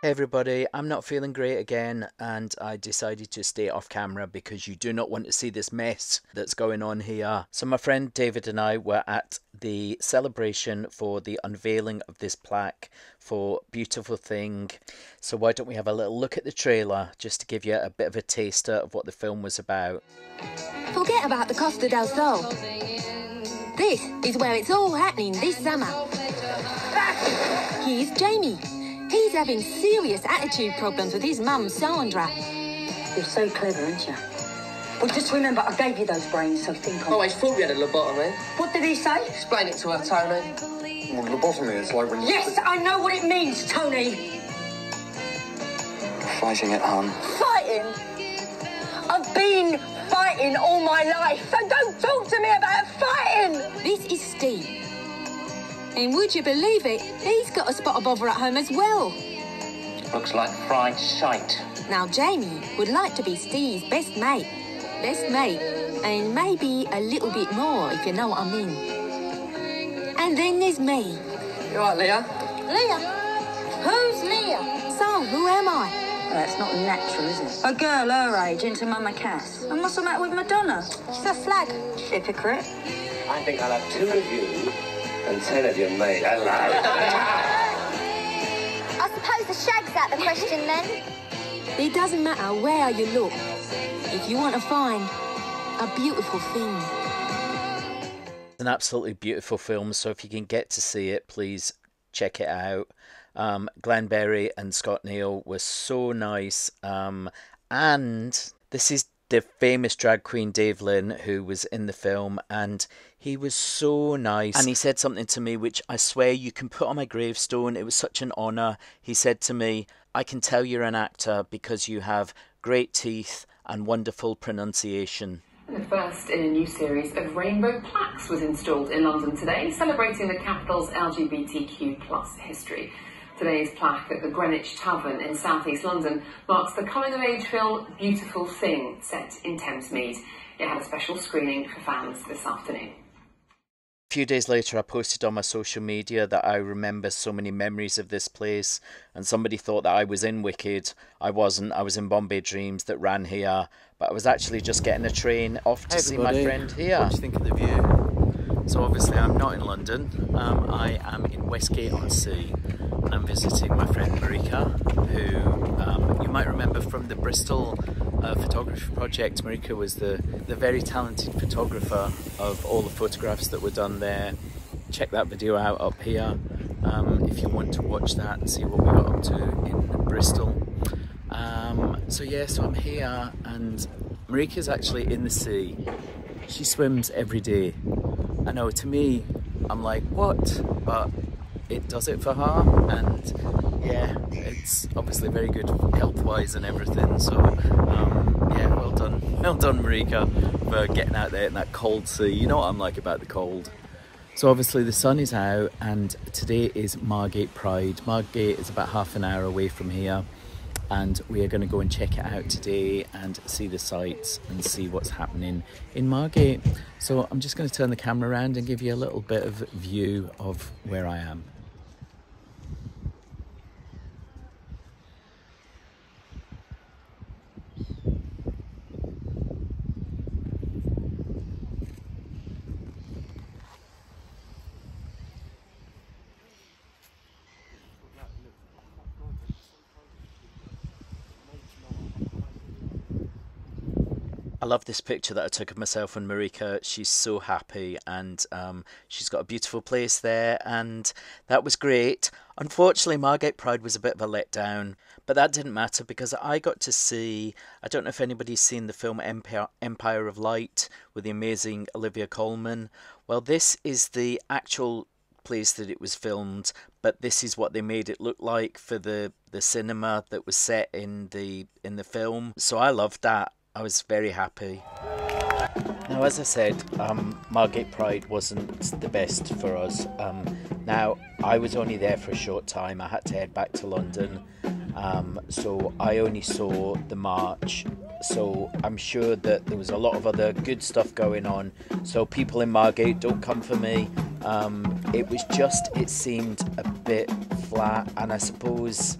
Hey everybody, I'm not feeling great again, and I decided to stay off camera because you do not want to see this mess that's going on here. So my friend David and I were at the celebration for the unveiling of this plaque for Beautiful Thing. So why don't we have a little look at the trailer just to give you a bit of a taster of what the film was about. Forget about the Costa del Sol. This is where it's all happening this summer. Here's Jamie. He's having serious attitude problems with his mum, Sandra. You're so clever, aren't you? Well, just remember, I gave you those brains, so think on. Oh, I thought we had a lobotomy. What did he say? Explain it to her, Tony. Well, lobotomy is like when you... Yes, I know what it means, Tony. Fighting it, hon. Fighting? I've been fighting all my life, so don't talk to me about fighting. This is Steve. And would you believe it, he's got a spot of bother at home as well. Looks like fried shite. Now, Jamie would like to be Steve's best mate. Best mate, and maybe a little bit more, if you know what I mean. And then there's me. You all right, Leah? Leah? Who's Leah? So, who am I? Well, that's not natural, is it? A girl her age into Mama Cass. And what's the matter with Madonna? She's a flag. Hypocrite. I think I'll have 2 of you and 10 of your mate. Hello. I suppose the shag's out the question then. It doesn't matter where you look, if you want to find a beautiful thing. It's an absolutely beautiful film, so if you can get to see it, please check it out. Glenn Berry and Scott Neal were so nice, and this is the famous drag queen Dave Lynn who was in the film, and he was so nice, and he said something to me which I swear you can put on my gravestone. It was such an honour. He said to me, "I can tell you're an actor because you have great teeth and wonderful pronunciation." The first in a new series of rainbow plaques was installed in London today, celebrating the capital's LGBTQ+ history. Today's plaque at the Greenwich Tavern in South East London marks the coming-of-age film Beautiful Thing, set in Thamesmead. It had a special screening for fans this afternoon. A few days later, I posted on my social media that I remember so many memories of this place, and somebody thought that I was in Wicked. I wasn't. I was in Bombay Dreams that ran here, but I was actually just getting a train off to see my friend here. What do you think of the view? So obviously I'm not in London. I am in Westgate-on-Sea, and I'm visiting my friend Marika, who you might remember from the Bristol photography project. Marika was the very talented photographer of all the photographs that were done there. Check that video out up here if you want to watch that and see what we got up to in Bristol. So yeah, so I'm here, and Marika's actually in the sea. She swims every day. I know, to me, I'm like, what? But it does it for her, and yeah, it's obviously very good health-wise and everything, so yeah, well done Marika for getting out there in that cold sea. You know what I'm like about the cold. So obviously the sun is out, and today is Margate Pride. Margate is about half an hour away from here, and we are going to go and check it out today and see the sights and see what's happening in Margate. So I'm just going to turn the camera around and give you a little bit of view of where I am. I love this picture that I took of myself and Marika. She's so happy, and she's got a beautiful place there, and that was great. Unfortunately, Margate Pride was a bit of a letdown, but that didn't matter because I got to see, I don't know if anybody's seen the film Empire of Light with the amazing Olivia Colman. Well, this is the actual place that it was filmed, but this is what they made it look like for the cinema that was set in the film. So I loved that. I was very happy. Now, as I said, Margate Pride wasn't the best for us. Now, I was only there for a short time. I had to head back to London, so I only saw the march. So I'm sure that there was a lot of other good stuff going on. So people in Margate, don't come for me. It seemed a bit flat, and I suppose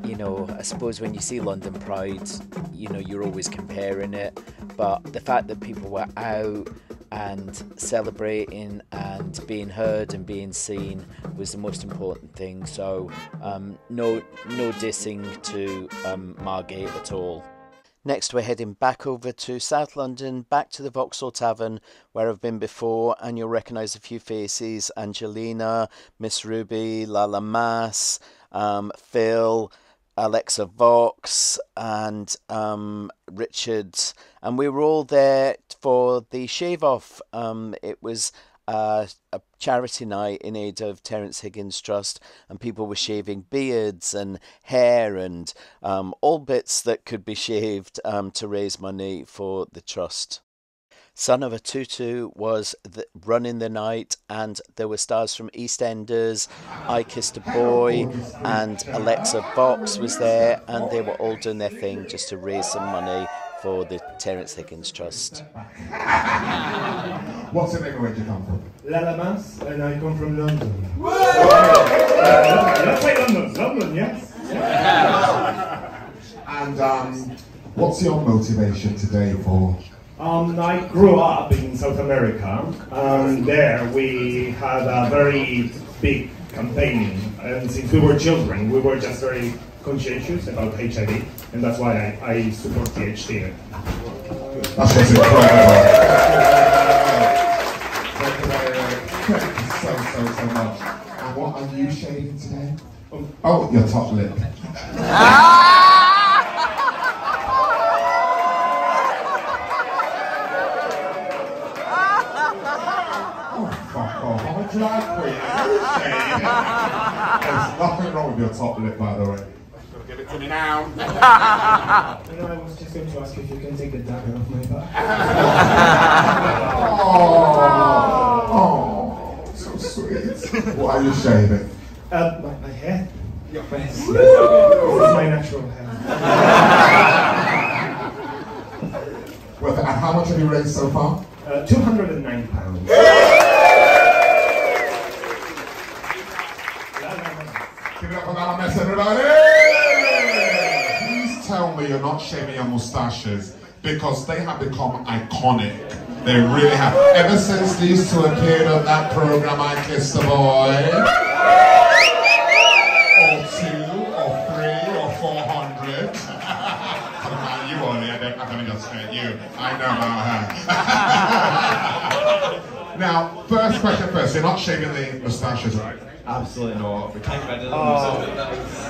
you know, I suppose when you see London Pride, you know, you're always comparing it, but the fact that people were out and celebrating and being heard and being seen was the most important thing. So no dissing to Margate at all. Next, we're heading back over to South London, back to the Vauxhall Tavern, where I've been before, and you'll recognise a few faces: Angelina, Miss Ruby, Lala Mass, Phil, Alexa Vox, and Richard. And we were all there for the shave-off. It was a charity night in aid of Terence Higgins Trust, and people were shaving beards and hair and all bits that could be shaved to raise money for the trust. Son of a Tutu was running the night, and there were stars from EastEnders, I Kissed a Boy, and Alexa Vox was there, and they were all doing their thing just to raise some money for the Terence Higgins Trust. What's your name and where do you come from? Lala Mass, and I come from London. Let's say London, yes. And what's your motivation today for? I grew up in South America, and there we had a very big campaigning, and since we were children, we were just very conscientious about HIV, and that's why I support the HT. That's what's incredible. Thank you so much. And what are you shaving today? Oh, your top lip. Oh, fuck off. I'm a drag queen. There's nothing wrong with your top lip, by the way. Give it to me now. I was just going to ask you if you can take the dagger off my back. Oh, so sweet. What are you shaving? My hair. Your face. This is my natural hair. Well, and how much have you raised so far? £209. Give it up for that mess, everybody! Please tell me you're not shaving your moustaches, because they have become iconic. They really have. Ever since these two appeared on that program, I Kissed a Boy, or 2, or 3, or 400. What about you, Ollie? I'm going to just hurt you. I know about her. Now, first question first. You're not shaving the moustaches, right? Absolutely not. We can't get rid of them.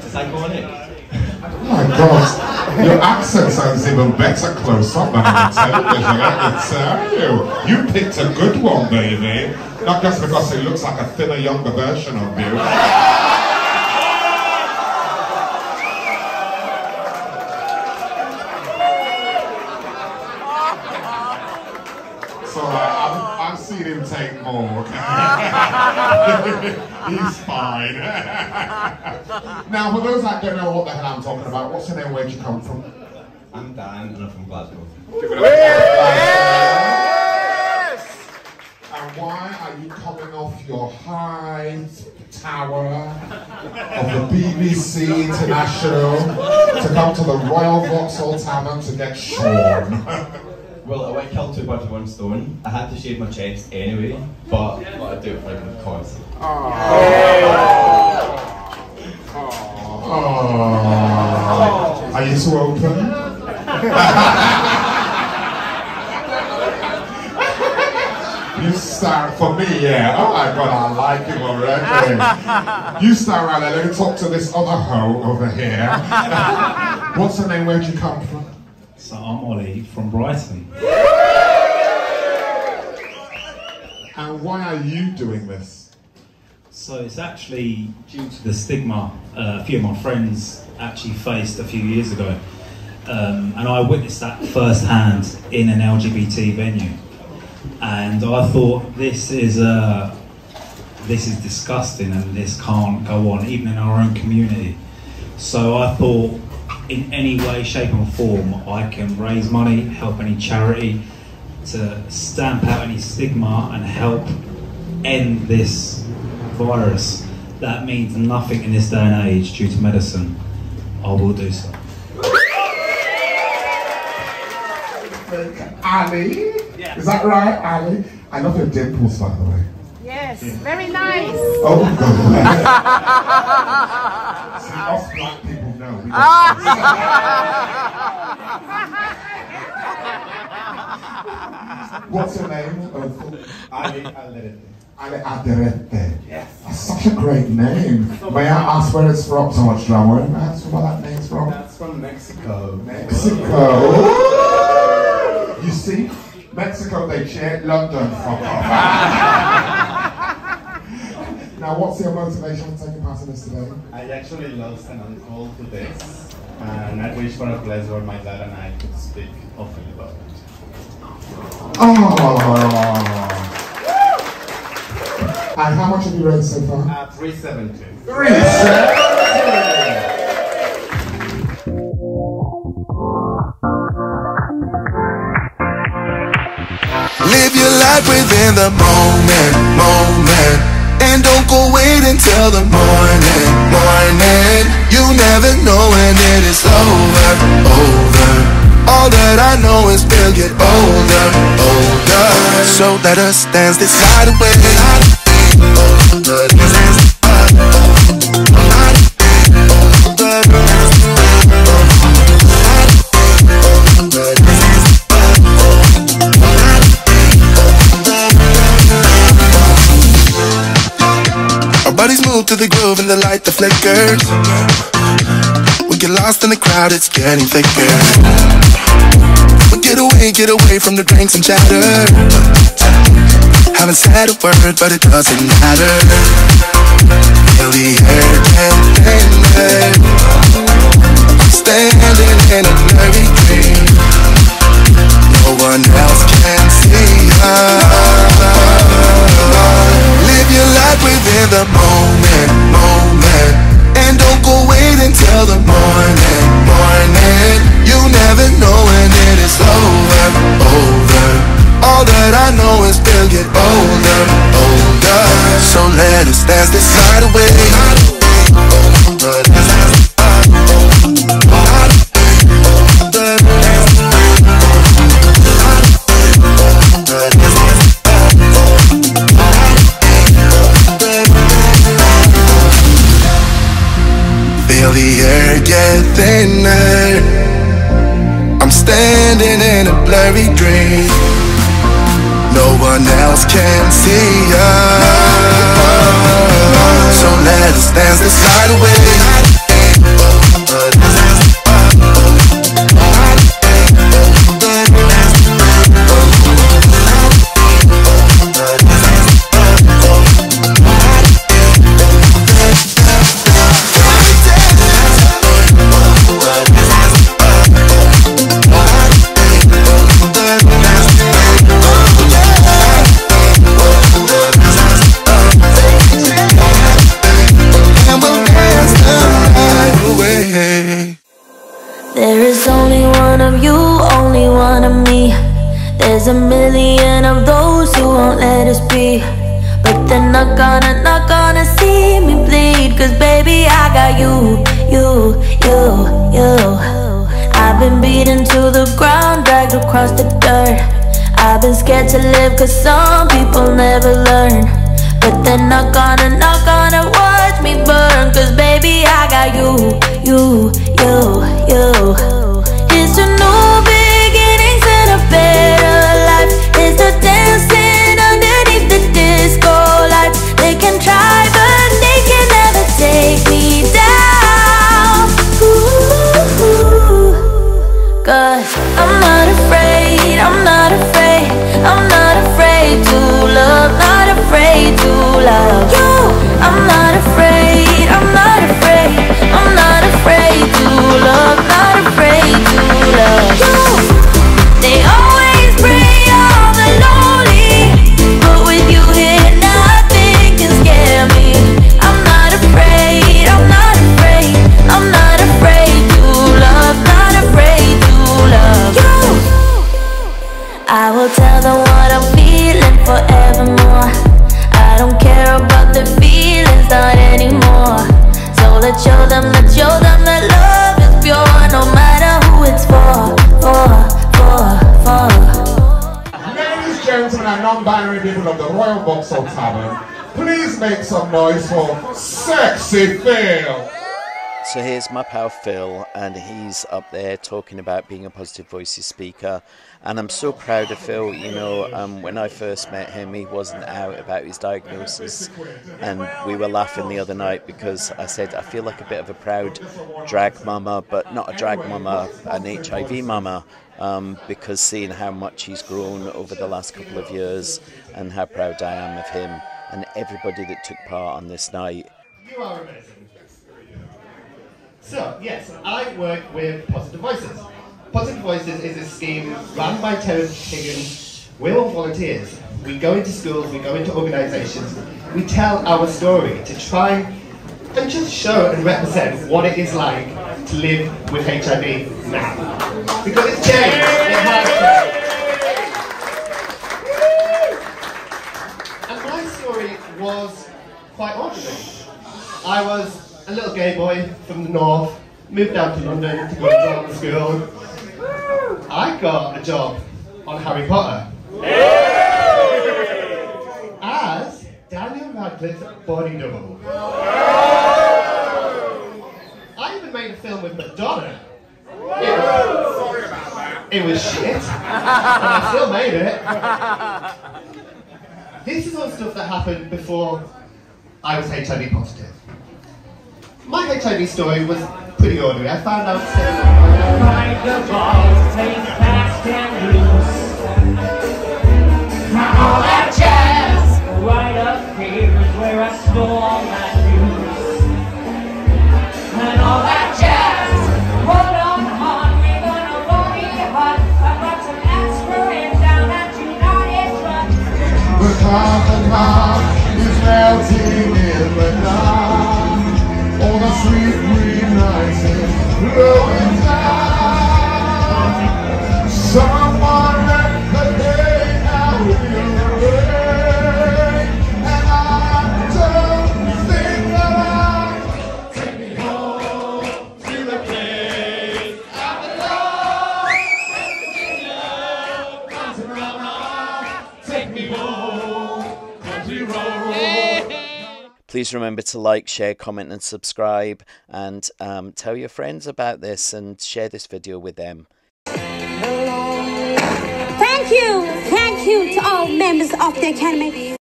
It's iconic. Oh my God, your accent sounds even better close up than on television, I can tell you. You picked a good one, baby. Not just because it looks like a thinner, younger version of you. So I've seen him take more. He's fine. Now, for those that don't know what the hell I'm talking about, what's your name? Where'd you come from? I'm Dan, and I'm from Glasgow. And why are you coming off your high tower of the BBC International to come to the Royal Vauxhall Tavern to get shorn? Well, I went kill 2 birds with 1 stone. I had to shave my chest anyway, but I do it for a good cause. Are you too open? You start, for me, yeah. Oh my God, I like him already. You start around there, let me talk to this other hoe over here. What's her name? Where'd you come from? So I'm Ollie from Brighton. And why are you doing this? So it's actually due to the stigma a few of my friends actually faced a few years ago. And I witnessed that firsthand in an LGBT venue. And I thought, this is disgusting and this can't go on, even in our own community. So I thought, in any way, shape or form, I can raise money, help any charity, to stamp out any stigma and help end this virus that means nothing in this day and age due to medicine. I will do so. Ali? Yeah. Is that right, Ali? I love your dimples, by the way. Yes, very nice. Oh, God. See, us black people know. We don't. What's your name? Ali Alderete. Ali Alderete. Yes. That's such a great name. May I ask where it's from? So much drama. May I ask where that name's from? That's from Mexico. Mexico. You see, Mexico, they cheer. London, fuck off. Now, what's your motivation for taking part in this today? I actually lost an uncle to this, and I wish for a place where my dad and I could speak openly about it. Oh. And how much have you raised so far? 370. 370! Live your life within the moment, moment. And don't go wait until the morning, morning. You never know when it is over, over. All that I know is we'll get older, older. So let us dance this night away. Our bodies move to the groove and the light that flickers. We get lost in the crowd, it's getting thicker. We get away from the drinks and chatter. Haven't said a word, but it doesn't matter. Feel the air get thinner. I'm standing in a blurry dream. No one else can see us. Live your life within the moment, moment. And don't go wait until the morning, morning. You never know when it is over, over. All that I know is we'll get older, older. So let us dance this night away. Feel the air get thinner. I'm standing in a blurry dream. No one else can see us. So let us dance this night away. There is only one of you, only one of me. There's a million of those who won't let us be. But they're not gonna see me bleed. Cause baby I got you. I've been beaten to the ground, dragged across the dirt. I've been scared to live cause some people never learn. But they're not gonna watch me burn. Cause baby I got you. It's a new beginnings and a better life. It's the dancing underneath the disco lights. They can try but they can never take me down. Ooh, cause I'm not afraid, I'm not afraid. I'm not afraid to love, not afraid to love you. I'm not afraid, I'm not afraid. I'm not afraid to love, not afraid to love you. They always bring all the lonely, but with you here nothing can scare me. I'm not afraid, I'm not afraid. I'm not afraid to love, not afraid to love you. I will tell them what I'm feeling forevermore. I don't care about the feelings, not anymore. So let's show them that love non-binary people of the Royal Vauxhall Tavern, please make some noise for Sexy Phil. So here's my pal Phil, and he's up there talking about being a Positive Voices speaker, and I'm so proud of Phil. You know, when I first met him, he wasn't out about his diagnosis, and we were laughing the other night because I said I feel like a bit of a proud drag mama, but not a drag mama, an HIV mama, because seeing how much he's grown over the last couple of years and how proud I am of him and everybody that took part on this night. You are amazing. So, yes, I work with Positive Voices. Positive Voices is a scheme run by Terence Higgins. We're all volunteers. We go into schools, we go into organisations, we tell our story to try and just show and represent what it is like to live with HIV now. Because it's changed. It has changed. And my story was quite ordinary. I was a little gay boy from the north, moved down to London to go to drama school. I got a job on Harry Potter as Daniel Radcliffe's body double. I even made a film with Madonna. Sorry about that. It was shit, and I still made it. This is all stuff that happened before I was HIV positive. My HIV story was pretty ordinary. I found out all that jazz right up here is where I stole all my news. And all that jazz, hold on hon, we're gonna roll it hot. I've got some aspirin down at United Front. The cotton is melting in the night. All the sweet green nights is blowing down. Someone let the day out in the rain, and I don't think that take me home to the place I belong. Country mama, take me home, country road. Please remember to like, share, comment and subscribe, and tell your friends about this and share this video with them. Thank you to all members of the Academy.